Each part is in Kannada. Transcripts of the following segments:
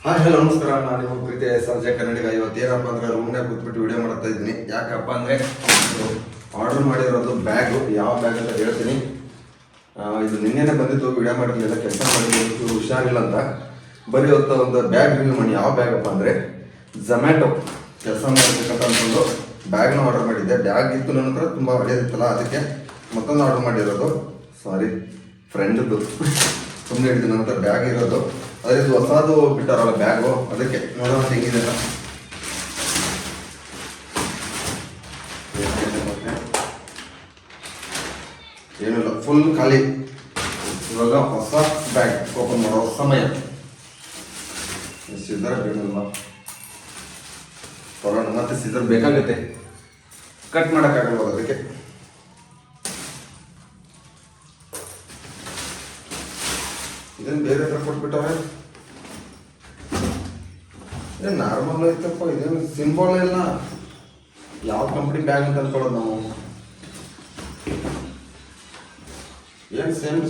ಹಾಯ್ ಹಲೋ ನಮಸ್ಕಾರ. ನಾನು ನಿಮ್ಮ ಪ್ರೀತಿಯ ಸರ್ಜೆ ಕನ್ನಡಿಗ. ಇವತ್ತೇನಪ್ಪ ಅಂದ್ರೆ ರೂಮ್ನಾಗ ಕೂತ್ಬಿಟ್ಟು ವಿಡಿಯೋ ಮಾಡ್ತಾ ಇದ್ದೀನಿ. ಯಾಕಪ್ಪ ಅಂದರೆ ಆರ್ಡರ್ ಮಾಡಿರೋದು ಬ್ಯಾಗು. ಯಾವ ಬ್ಯಾಗ್ ಅಂತ ಹೇಳ್ತೀನಿ. ಇದು ನಿನ್ನೆನೇ ಬಂದಿತ್ತು, ವಿಡಿಯೋ ಮಾಡಿರಲಿಲ್ಲ, ಕೆಲಸ ಮಾಡಿದ್ದು ಹುಷಾರಿಲ್ಲ ಅಂತ. ಬರೀ ಹೊತ್ತ ಒಂದು ಬ್ಯಾಗ್ ರಿವ್ಯೂ ಮಾಡಿ. ಯಾವ ಬ್ಯಾಗಪ್ಪ ಅಂದರೆ ಝೊಮ್ಯಾಟೊ ಕೆಲಸ ಮಾಡಬೇಕಂತ ಅಂದ್ಕೊಂಡು ಬ್ಯಾಗ್ನ ಆರ್ಡರ್ ಮಾಡಿದ್ದೆ. ಬ್ಯಾಗ್ ಇತ್ತು ನನ್ನ ಹತ್ರ, ತುಂಬ ಒಳ್ಳೆಯದಿತ್ತಲ್ಲ, ಅದಕ್ಕೆ ಮತ್ತೊಂದು ಆರ್ಡರ್ ಮಾಡಿರೋದು. ಸಾರಿ, ಫ್ರೆಂಡ್ದು ಸುಮ್ಮನೆ ಹಿಡಿದು ನನ್ನ ಹತ್ರ ಬ್ಯಾಗ್ ಇರೋದು. ಅದೇ ಇದು ಹೊಸದು ಬಿಟ್ಟಾರಲ್ಲ ಬ್ಯಾಗು, ಅದಕ್ಕೆ ನೋಡೋಣ ಹೆಂಗಿದೆ ಅಂತ. ಏನಿಲ್ಲ, ಫುಲ್ ಖಾಲಿ. ಇವಾಗ ಹೊಸ ಬ್ಯಾಗ್ ಓಪನ್ ಮಾಡೋ ಸಮಯ. ಸಿಸರ್ ಬೇಕಲ್ವಾ, ಕೊರೋಣ ಮತ್ತೆ ಸಿಸರ್ ಬೇಕಾಗುತ್ತೆ, ಕಟ್ ಮಾಡೋಕ್ಕಾಗಲ್ವ ಅದಕ್ಕೆ. ಇದನ್ನು ಬೇರೆ ಹತ್ರ ಕೊಟ್ಬಿಟ್ಟವ್ರೆ. ಏನು ನಾರ್ಮಲ್ ಐತಪ್ಪ, ಇದೇನು ಸಿಂಬಲ್ ಇಲ್ಲ. ಯಾವ ಕಂಪ್ನಿ ಬ್ಯಾಗ್ ಅಂತ ಅನ್ಕೊಳ್ಳೋದು ನಾವು. ಏನು ಸೇಮ್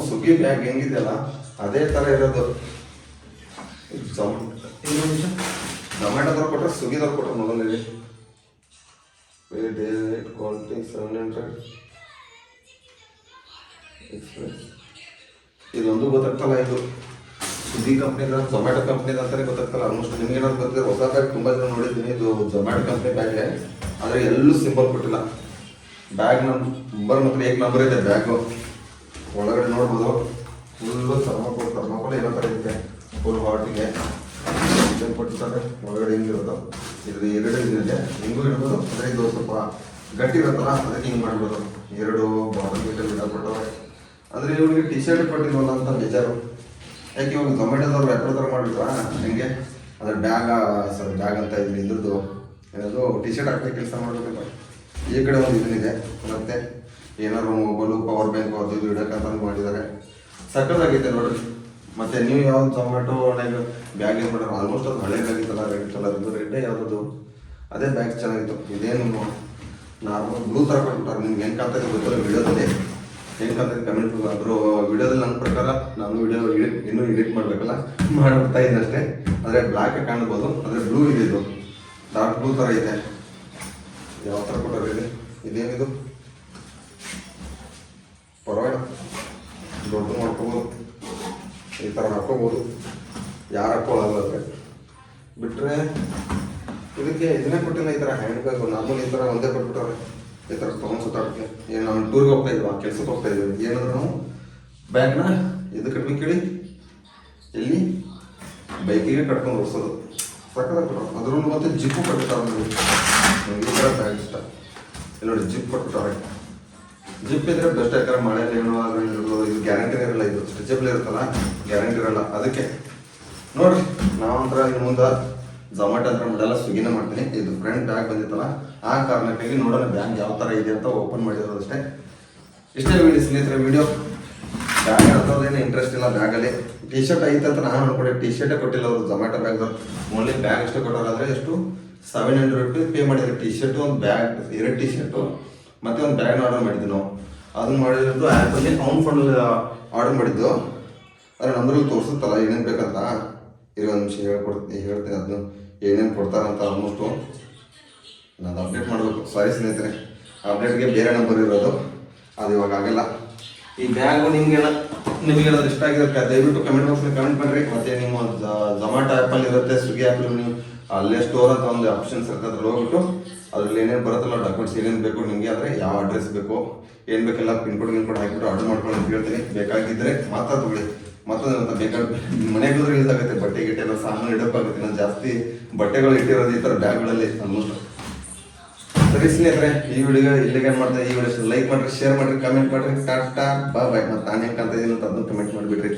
ಸುಗ್ಗಿ ಬ್ಯಾಗ್ ಹೆಂಗಿದೆಯಲ್ಲ ಅದೇ ಥರ ಇರೋದು. ಝೊಮ್ಯಾಟೋದವ್ರು ಕೊಟ್ಟರೆ, ಸ್ವಿಗ್ಗಿದವ್ರು ಕೊಟ್ಟರೆ ಮೊದಲಲ್ಲಿ ಕ್ವಾಲಿಟಿ 700. ಇದೊಂದು ಗೊತ್ತಾಗ್ತಲ್ಲ, ಇದು ಸ್ವಿಗ್ಗಿ ಕಂಪ್ನಿದ ಝೊಮ್ಯಾಟೊ ಕಂಪ್ನಿದ ಅಂತಾನೆ ಗೊತ್ತಾಗ್ತಲ್ಲ. ಆಲ್ಮೋಸ್ಟ್ ನಿಮ್ಗೇನಾದ್ರು ಗೊತ್ತಿದೆ. ಹೊಸ ಬ್ಯಾಗ್ ತುಂಬ ಜನ ನೋಡಿದ್ದೀನಿ, ಇದು ಝೊಮ್ಯಾಟೊ ಕಂಪ್ನಿ ಬ್ಯಾಗೆ. ಆದರೆ ಎಲ್ಲೂ ಸಿಂಬಲ್ ಕೊಟ್ಟಿಲ್ಲ. ಬ್ಯಾಗ್ ನಂಬರ್ ಮಾತ್ರ 1 ನಂಬರ್ ಇದೆ ಬ್ಯಾಗು. ಒಳಗಡೆ ನೋಡ್ಬೋದು, ಫುಲ್ಲು ಥರ್ಮಾಕೋಲ್ ಏನೋ ಥರ ಇದೆ. ಫುಲ್ ಹಾಟಿಗೆ ಚಿಕನ್ ಕೊಟ್ಟಿದ್ದಾರೆ. ಒಳಗಡೆ ಹಿಂಗಿರೋದು ಇದು 2 ಇದೆ, ಹಿಂಗೂ ಇಡ್ಬೋದು. ಅಂದರೆ ಇದು ಸ್ವಲ್ಪ ಗಟ್ಟಿ ಇರುತ್ತಲ್ಲ, ಅದಕ್ಕೆ ಹಿಂಗೆ ಮಾಡ್ಬೋದು. 2 ಬಾಟಲ್ ಗೀಟಲ್ ಬಿಡಾಕ್ಬಿಟ್ಟವ್ರೆ. ಅಂದರೆ ಇವ್ರಿಗೆ ಟಿ ಶರ್ಟ್ ಕೊಟ್ಟಿಲ್ವಲ್ಲ ಅಂತ ಬೇಜಾರು. ಯಾಕೆ ಇವಾಗ ಝೊಮ್ಯಾಟೋದವ್ರು ವ್ಯಾಪಾರ ಥರ ಮಾಡಿಲ್ವಾ ಹಂಗೆ. ಅದ್ರ ಬ್ಯಾಗ್ ಅಂತ ಇದ್ರಿ, ಇದ್ರದ್ದು ಏನದು ಟಿ ಶರ್ಟ್ ಹಾಕಿ ಕೆಲಸ ಮಾಡಬೇಕಲ್ಲ. ಈ ಕಡೆ ಒಂದು ಇದನ್ನಿದೆ, ಮತ್ತು ಏನಾದ್ರು ಮೊಬೈಲು, ಪವರ್ ಬ್ಯಾಂಕು ಅದು ಇದು ಇಡೋಕ್ಕಂತ ಮಾಡಿದ್ದಾರೆ. ಸಕ್ಕತ್ತಾಗೈತೆ ನೋಡ್ರಿ. ಮತ್ತು ನೀವು ಯಾವ್ದು ಝೊಮ್ಯಾಟೊ ಒಳಗೆ ಬ್ಯಾಗ್ ಏನು ಮಾಡೋರು, ಆಲ್ಮೋಸ್ಟ್ ಅದು ಹಳೇದಾಗಿತ್ತಲ್ಲ, ರೆಡ್ ಕಲರ್ದು, ರೆಡ್ಡೇ ಯಾವುದದು ಅದೇ ಬ್ಯಾಗ್ ಚೆನ್ನಾಗಿತ್ತು. ಇದೇನು ನಾರ್ಮಲ್ ಬ್ಲೂ ಥರ ಕೊಟ್ಬಿಟ್ಟಾರೆ. ನಿಮ್ಗೆ ಹೆಂಗೆ ಕಾಣ್ತಾ ಇದೆ ಗೊತ್ತಿಲ್ಲ ವಿಡಿಯೋದಲ್ಲಿ, ಹೆಂಗೆ ಕಾಣ್ತಾ ಕಮೆಂಟ್ ಆದರೂ. ವಿಡಿಯೋದಲ್ಲಿ ನನ್ನ ಪ್ರಕಾರ ನಾನು ವಿಡಿಯೋ ಇನ್ನೂ ಎಡಿಟ್ ಮಾಡಬೇಕಲ್ಲ, ಮಾಡ್ಬಿಡ್ತಾ ಇದ್ದಷ್ಟೇ. ಆದರೆ ಬ್ಲ್ಯಾಕ್ ಕಾಣ್ಬೋದು, ಆದರೆ ಬ್ಲೂ ಇದೆ, ಇದು ಡಾರ್ಕ್ ಬ್ಲೂ ಥರ ಇದೆ. ಯಾವ ಥರ ಕೊಟ್ಟರೆ ಇದೆ, ಇದೇನಿದು ಪರವಾಗಿಲ್ಲ, ದೊಡ್ಡ ಮಾಡ್ಕೋಬೋದು, ಈ ಥರ ಹಾಕ್ಕೋಬೋದು. ಯಾರು ಹಾಕ್ಕೊಳ್ಳಲ್ಲ ಅಂದರೆ ಬಿಟ್ಟರೆ. ಇದಕ್ಕೆ ಇದನ್ನೇ ಕೊಟ್ಟಿಲ್ಲ, ಈ ಥರ ಹ್ಯಾಂಡ್ ಬ್ಯಾಗು ನಾರ್ಮಲ್ ಈ ಥರ ಒಂದೇ ಕೊಟ್ಬಿಟ್ಟವ್ರೆ. ಈ ಥರ ತೊಗೊಂಡು ಸುತ್ತಾಡೋಕ್ಕೆ. ಏನು ನಾವು ಟೂರ್ಗೆ ಹೋಗ್ತಾ ಇದ್ವಾ, ಕೆಲ್ಸಕ್ಕೆ ಹೋಗ್ತಾ ಇದ್ದೀವಿ, ಏನಾದರೂ ನಾವು ಬ್ಯಾಗ್ನ ಇದು ಕಟ್ಬೇಕು ಕೇಳಿ, ಎಲ್ಲಿ ಬೈಕಿಗೆ ಕಟ್ಕೊಂಡು ಓಡಿಸೋದು. ಸಕ್ಕತ್ತಾಗಿ ಅದರಲ್ಲೂ ಮತ್ತೆ ಜಿಪ್ಪು ಕೊಟ್ಬಿಟ್ಟಾರೆ. ನನಗೆ ಈ ಥರ ಬ್ಯಾಗ್ ಇಷ್ಟ. ಇಲ್ಲಿ ನೋಡಿ, ಜಿಪ್ ಕೊಟ್ಬಿಟ್ಟಾರೆ. ಜಿಪ್ ಇದ್ರೆ ಬೆಸ್ಟ್. ಯಾಕಂದ್ರೆ ಮಳೆಯಲ್ಲಿ ಏನೋ ಇರ್ಬೋದು. ಇದು ಗ್ಯಾರಂಟಿ ಇರಲ್ಲ, ಇದು ಸ್ಟ್ರೆಚಬಲ್ ಇರುತ್ತಲ್ಲ, ಗ್ಯಾರಂಟಿ ಇರಲ್ಲ. ಅದಕ್ಕೆ ನೋಡಿರಿ, ನಾವಂತರ ಇನ್ನು ಮುಂದೆ ಝೊಮ್ಯಾಟೊ ಅಂತ ಮಾಡಲ್ಲ, ಸ್ವಿಗ್ಗಿನೇ ಮಾಡ್ತೀನಿ. ಇದು ಫ್ರೆಂಡ್ ಬ್ಯಾಗ್ ಬಂದಿತ್ತಲ್ಲ, ಆ ಕಾರಣಕ್ಕಾಗಿ ನೋಡೋಣ ಬ್ಯಾಗ್ ಯಾವ ಥರ ಇದೆ ಅಂತ ಓಪನ್ ಮಾಡಿರೋದು ಅಷ್ಟೇ. ಇಷ್ಟೇ ವಿಡಿಯೋ ಸ್ನೇಹಿತರೆ. ವಿಡಿಯೋ ಬ್ಯಾಗ್ ಅಂತದೇನು ಇಂಟ್ರೆಸ್ಟ್ ಇಲ್ಲ ಬ್ಯಾಗಲ್ಲಿ. ಟಿ ಶರ್ಟ್ ಐತೆ ಅಂತ ನಾನು ಅನ್ಕೊಂಡೆ, ಟಿ ಶರ್ಟೇ ಕೊಟ್ಟಿಲ್ಲ ಅವರು ಝೊಮ್ಯಾಟೊ ಬ್ಯಾಗ್ದವ್ರು. ಓನ್ಲಿ ಬ್ಯಾಗ್ ಅಷ್ಟೇ ಕೊಟ್ಟೋರಾದರೆ ಎಷ್ಟು 700 ರೂಪೀಸ್ ಪೇ ಮಾಡಿದ್ರು. ಟಿ ಶರ್ಟು, ಒಂದು ಬ್ಯಾಗ್, 2 ಟಿ ಶರ್ಟು ಮತ್ತು ಒಂದು ಬ್ಯಾಗ್ನ ಆರ್ಡರ್ ಮಾಡಿದ್ವಿ ನಾವು. ಅದನ್ನು ಮಾಡಿರೋದು ಆ್ಯಪಲ್ಲಿ ಅವ್ನ ಫೋನಲ್ಲಿ ಆರ್ಡರ್ ಮಾಡಿದ್ದು. ಆದರೆ ನಮ್ಮದ್ರಲ್ಲಿ ತೋರಿಸುತ್ತಲ್ಲ ಏನೇನು ಬೇಕಂತ. ಇರೋ ಒಂದು ನಿಮಿಷ ಹೇಳ್ತೀನಿ ಅದನ್ನು ಏನೇನು ಕೊಡ್ತಾರಂತ. ಆಲ್ಮೋಸ್ಟು ನಾನು ಅಪ್ಡೇಟ್ ಮಾಡಬೇಕು. ಸಾರಿ ಸ್ನೇಹಿತರೆ, ಅಪ್ಡೇಟ್ಗೆ ಬೇರೆ ನಂಬರ್ ಇರೋದು, ಅದು ಇವಾಗ ಆಗಲ್ಲ. ಈ ಬ್ಯಾಗು ನಿಮಗೇನಾದ್ರು ಇಷ್ಟ ಆಗಿರೋಕ್ಕೆ ದಯವಿಟ್ಟು ಕಮೆಂಟ್ ಬಾಕ್ಸ್ನಲ್ಲಿ ಕಮೆಂಟ್ ಮಾಡಿರಿ. ಮತ್ತು ನಿಮ್ಮ ಝೊಮ್ಯಾಟೊ ಆ್ಯಪಲ್ಲಿ ಇರುತ್ತೆ, ಸ್ವಿಗ್ಗಿ ಆ್ಯಪಲ್ಲಿ ನೀವು ಅಲ್ಲೇ ಸ್ಟೋರ್ ಅಂತ ಒಂದು ಆಪ್ಷನ್ಸ್ ಇರುತ್ತೆ, ಅದ್ರಲ್ಲಿ ಹೋಗ್ಬಿಟ್ಟು ಅದ್ರಲ್ಲಿ ಏನೇನು ಬರುತ್ತಲ್ಲ ಡಾಕ್ಯುಮೆಂಟ್ಸ್ ಏನೇನು ಬೇಕು ನಿಮಗೆ, ಅಂದರೆ ಯಾವ ಅಡ್ರೆಸ್ ಬೇಕು, ಏನು ಬೇಕೆಲ್ಲ ಪಿನ್ಕೋಡ್ ಹಾಕಿಬಿಟ್ಟು ಆರ್ಡರ್ ಮಾಡ್ಕೊಂಡು ಅಂತ ಹೇಳ್ತೀನಿ. ಬೇಕಾಗಿದ್ದರೆ ಮಾತ್ರ ತಗೊಳ್ಳಿ. ಮತ್ತೊಂದು ಬೇಕಾದ್ರೆ ಮನೆಗೆ ಹೋದ್ರೆ ಯೂಸ್ ಆಗುತ್ತೆ. ಬಟ್ಟೆ ಗಿಟ್ಟೆ ಎಲ್ಲ ಸಾಮಾನು ಇಡೋಕ್ಕಾಗುತ್ತೆ. ನಾನು ಜಾಸ್ತಿ ಬಟ್ಟೆಗಳು ಇಟ್ಟಿರೋದು ಈ ಥರ ಬ್ಯಾಗ್ಗಳಲ್ಲಿ ಆಲ್ಮೋಸ್ಟ್. ಸರಿ ಸ್ನೇಹಿತರೆ, ಈ ವಿಡಿಯೋ ಇಲ್ಲಿಗೆ ಏನು ಮಾಡ್ತಾರೆ, ಈ ವಿಡಿಯೋ ಲೈಕ್ ಮಾಡಿರಿ, ಶೇರ್ ಮಾಡಿರಿ, ಕಮೆಂಟ್ ಮಾಡಿರಿ. ಟಾಟಾ ಬಾಯ್. ಮತ್ತು ನಾನು ಹೆಂಗೆ ಕಾಣ್ತಾ ಇದ್ದೀನಿ ಅಂತ ಅದನ್ನು ಕಮೆಂಟ್ ಮಾಡಿಬಿಟ್ರಿ.